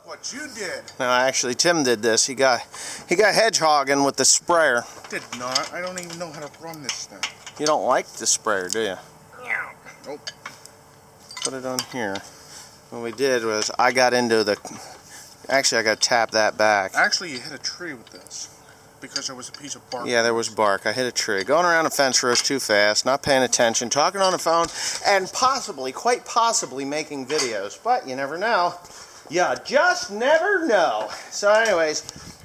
What you did? No, actually, Tim did this. He got hedgehogging with the sprayer. Did not. I don't even know how to run this thing. You don't like the sprayer, do you? Nope. Put it on here. What we did was I got into the. Actually, I got to tap that back. Actually, you hit a tree with this because there was a piece of bark. Yeah, there was bark. I hit a tree. Going around a fence rows too fast, not paying attention, talking on the phone, and possibly, quite possibly, making videos. But you never know. You just never know. So anyways,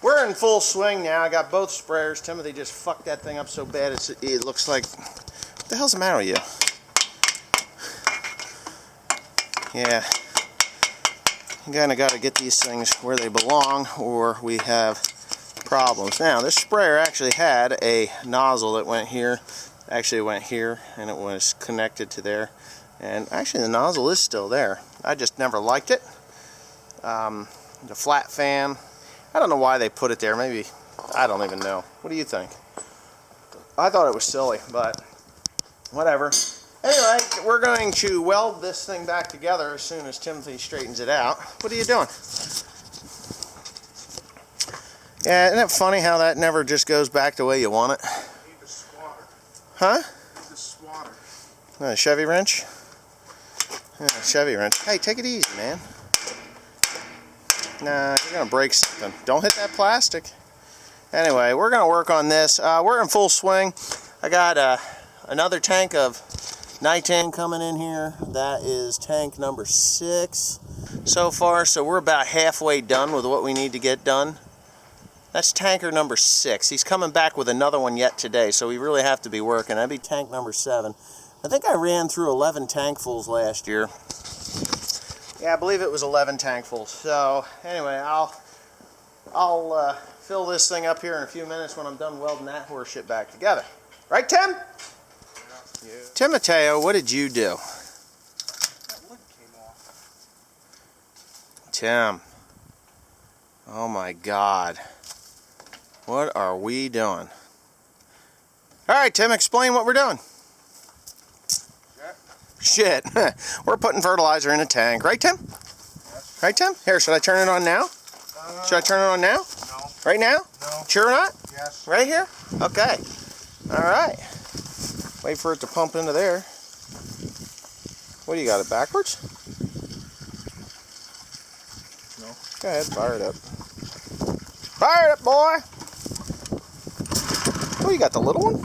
we're in full swing now. I got both sprayers. Timothy just fucked that thing up so bad it looks like... What the hell's the matter with you? Yeah. You kind of got to get these things where they belong or we have problems. Now, this sprayer actually had a nozzle that went here. Actually, it went here and it was connected to there. And actually, the nozzle is still there. I just never liked it. The flat fan, I don't know why they put it there. Maybe, I don't even know. What do you think? I thought it was silly, but whatever. Anyway, we're going to weld this thing back together as soon as Timothy straightens it out. What are you doing? Yeah, isn't it funny how that never just goes back the way you want it? Need the swatter. Huh? Need the swatter. A Chevy wrench? Yeah, Chevy wrench. Hey, take it easy, man. Nah, you're going to break something. Don't hit that plastic. Anyway, we're going to work on this. We're in full swing. I got another tank of nitan coming in here. That is tank number 6 so far. So we're about halfway done with what we need to get done. That's tanker number 6. He's coming back with another one yet today, so we really have to be working. That'd be tank number 7. I think I ran through 11 tankfuls last year. Yeah, I believe it was 11 tankfuls. So anyway, I'll fill this thing up here in a few minutes when I'm done welding that horse shit back together. Right, Tim? Yeah. Timoteo, what did you do? That lid came off. Tim. Oh my God. What are we doing? All right, Tim, explain what we're doing. Shit. We're putting fertilizer in a tank. Right, Tim? Yes. Right, Tim? Here, should I turn it on now? Should I turn it on now? No. Right now? No. Sure or not? Yes. Right here? Okay. All right. Wait for it to pump into there. What do you got, it backwards? No. Go ahead, fire it up. Fire it up, boy! Oh, you got the little one? I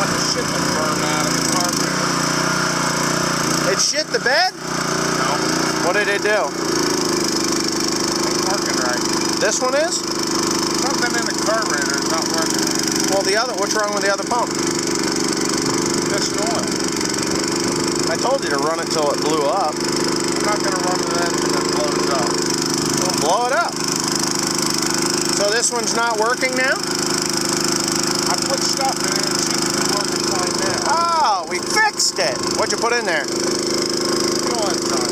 want the shit to burn out of the carburetor. It shit the bed? No. What did it do? Ain't working right. This one is? Something in the carburetor is not working right. Well, the other, what's wrong with the other pump? Just oil. I told you to run it till it blew up. I'm not going to run it until it blows up. Well, blow it up. So this one's not working now? I put stuff in it and it seems to be working fine now. Oh, we fixed it. What'd you put in there? Fuel enzyme.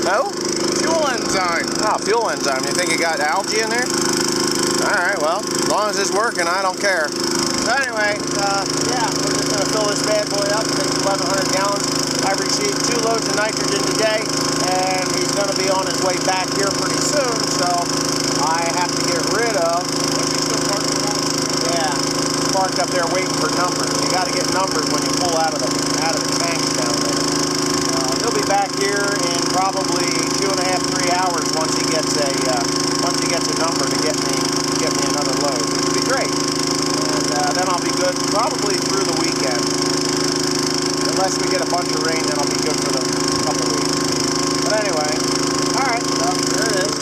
No? Fuel enzyme. Oh, fuel enzyme. You think you got algae in there? Alright, well, as long as it's working, I don't care. So anyway, yeah, we're just going to fill this bad boy up. It takes 1,100 gallons. I've received 2 loads of nitrogen today, and he's going to be on his way back here pretty soon, so I have to get rid of... Yeah, parked up there waiting for numbers. You got to get numbers when you pull out of the tanks down there. He'll be back here in probably 2.5 to 3 hours once he gets a number to get me another load, which would be great. And then I'll be good probably through the weekend. Unless we get a bunch of rain, then I'll be good for the couple weeks. But anyway, all right, well, there it is.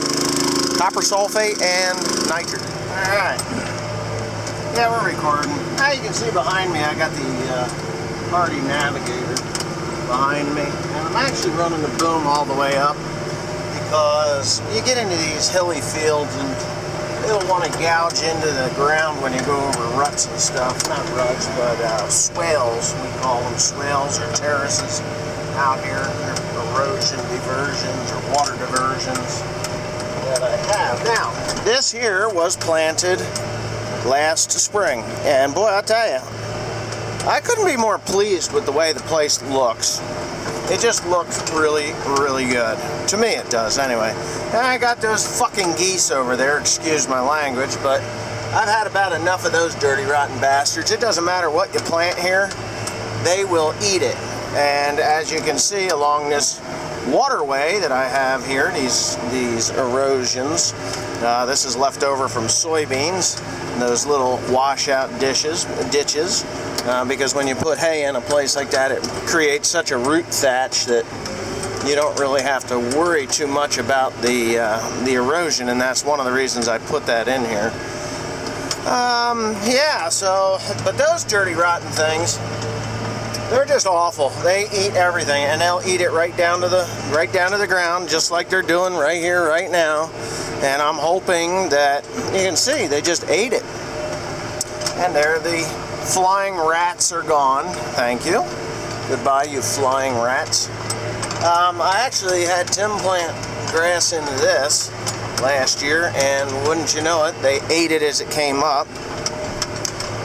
Copper sulfate and nitrogen. All right. Yeah, we're recording. Now you can see behind me, I got the Hardy Navigator behind me. And I'm actually running the boom all the way up because you get into these hilly fields and it'll want to gouge into the ground when you go over ruts and stuff. Not ruts, but swales. We call them swales or terraces out here. They're erosion diversions or water diversions that I have. Now, this here was planted last spring, and boy, I'll tell you, I couldn't be more pleased with the way the place looks. It just looks really, really good. To me it does, anyway. And I got those fucking geese over there, excuse my language, but I've had about enough of those dirty, rotten bastards. It doesn't matter what you plant here, they will eat it. And as you can see along this waterway that I have here, these erosions, this is left over from soybeans, those little washout ditches, because when you put hay in a place like that, it creates such a root thatch that you don't really have to worry too much about the erosion, and that's one of the reasons I put that in here. Yeah, so, but those dirty, rotten things, they're just awful. They eat everything, and they'll eat it right down to the ground, just like they're doing right here, right now. And I'm hoping that you can see they just ate it. And there, the flying rats are gone. Thank you. Goodbye, you flying rats. I actually had Tim plant grass into this last year, and wouldn't you know it, they ate it as it came up.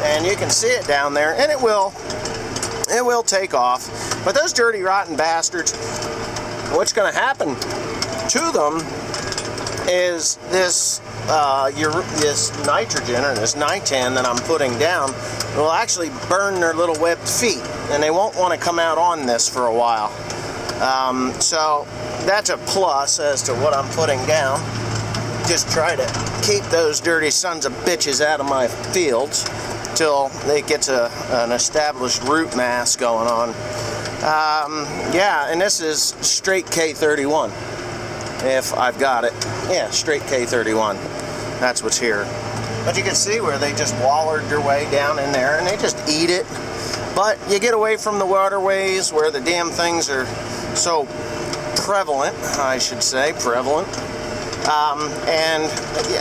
And you can see it down there, and it will take off. But those dirty, rotten bastards, what's going to happen to them is this nitrogen, or this nitan that I'm putting down, will actually burn their little webbed feet, and they won't want to come out on this for a while. So that's a plus as to what I'm putting down. Just try to keep those dirty sons of bitches out of my fields till it gets an established root mass going on. Yeah, and this is straight K31, if I've got it. Yeah, straight K31. That's what's here. But you can see where they just wallered their way down in there, and they just eat it. But you get away from the waterways where the damn things are so prevalent, I should say, prevalent. And,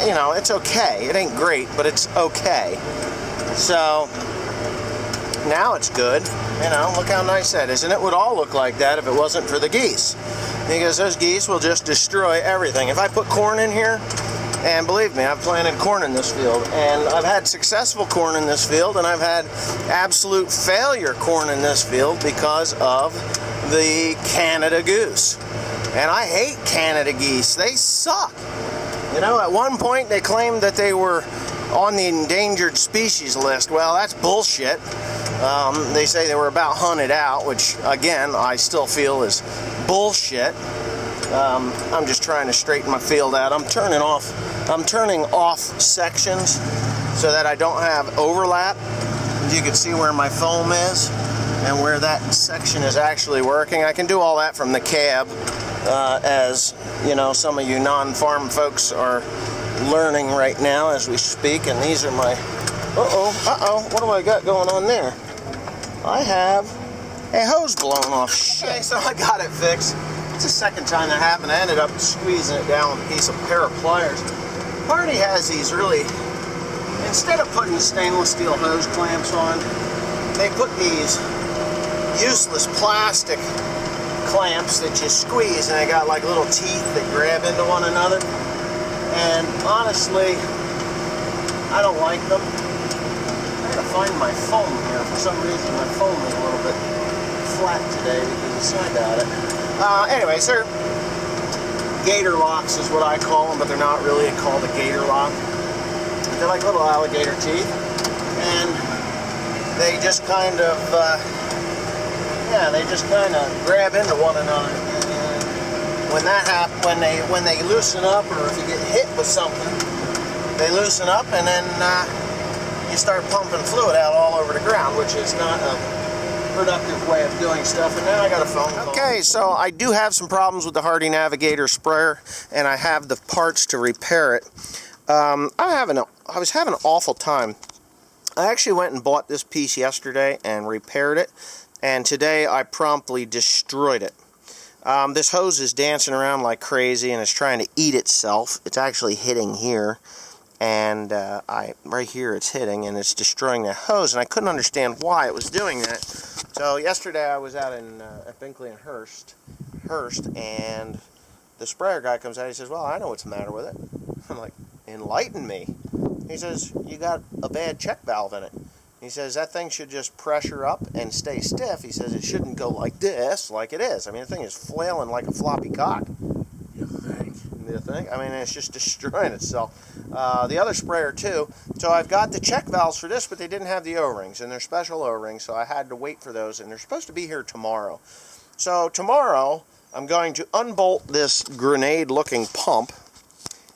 you know, it's okay. It ain't great, but it's okay. So, now it's good. You know, look how nice that is. And it would all look like that if it wasn't for the geese. Because those geese will just destroy everything. If I put corn in here, and believe me, I've planted corn in this field, and I've had successful corn in this field, and I've had absolute failure corn in this field because of the Canada goose. And I hate Canada geese. They suck. You know, at one point they claimed that they were on the endangered species list. Well, that's bullshit. They say they were about hunted out, which, again, I still feel is bullshit. I'm just trying to straighten my field out. I'm turning off sections so that I don't have overlap. You can see where my foam is and where that section is actually working. I can do all that from the cab, as you know, some of you non-farm folks are learning right now as we speak. And these are my what do I got going on there? I have a hose blown off. Okay, so I got it fixed. It's the second time that happened. I ended up squeezing it down with a pair of pliers. Hardy has these really, instead of putting stainless steel hose clamps on, they put these useless plastic clamps that you squeeze, and they got like little teeth that grab into one another. And honestly, I don't like them. I gotta find my foam here. For some reason, my foam is a little bit flat today because I got it. Anyways, they're gator locks is what I call them, but they're not really called a gator lock. They're like little alligator teeth, and they just kind of, grab into one another. And when that happens, when they loosen up, or if you get hit with something, they loosen up, and then you start pumping fluid out all over the ground, which is not a productive way of doing stuff. And now I got a phone call. Okay, so I do have some problems with the Hardy Navigator sprayer, and I have the parts to repair it. I was having an awful time. I actually went and bought this piece yesterday and repaired it, and today I promptly destroyed it. This hose is dancing around like crazy, and it's trying to eat itself. It's actually hitting here, and right here it's hitting, and it's destroying the hose, and I couldn't understand why it was doing that. So yesterday I was out at Binkley and Hurst, and the sprayer guy comes out. He says, "Well, I know what's the matter with it." I'm like, "Enlighten me." He says, "You got a bad check valve in it." He says that thing should just pressure up and stay stiff. He says it shouldn't go like this, like it is. I mean, the thing is flailing like a floppy cock. You think? You think? I mean, it's just destroying itself. The other sprayer too. So I've got the check valves for this, but they didn't have the O-rings, and they're special O-rings, so I had to wait for those, and they're supposed to be here tomorrow. So tomorrow I'm going to unbolt this grenade-looking pump,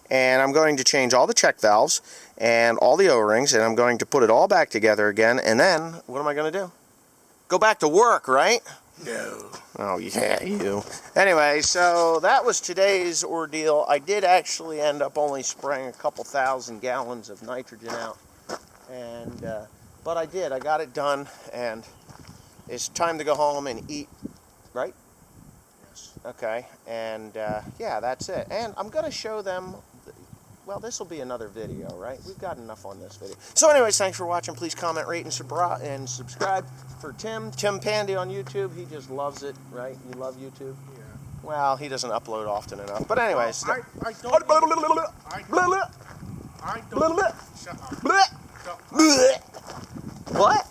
and I'm going to change all the check valves and all the O-rings, and I'm going to put it all back together again, and then what am I going to do? Go back to work, right? No. Oh, yeah, you. Anyway, so that was today's ordeal. I did actually end up only spraying a couple thousand gallons of nitrogen out, and but I got it done, and it's time to go home and eat, right? Yes. Okay, and yeah, that's it. And I'm going to show them, well, this will be another video, right? We've got enough on this video. So anyways, thanks for watching. Please comment, rate, and subscribe for Tim Pandy on YouTube. He just loves it, right? You love YouTube? Yeah. Well, he doesn't upload often enough. But anyways. I don't. Shut up. What?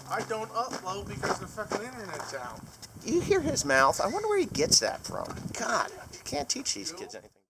I don't upload because the fucking internet's out. You hear his mouth? I wonder where he gets that from. God, you can't teach these kids anything.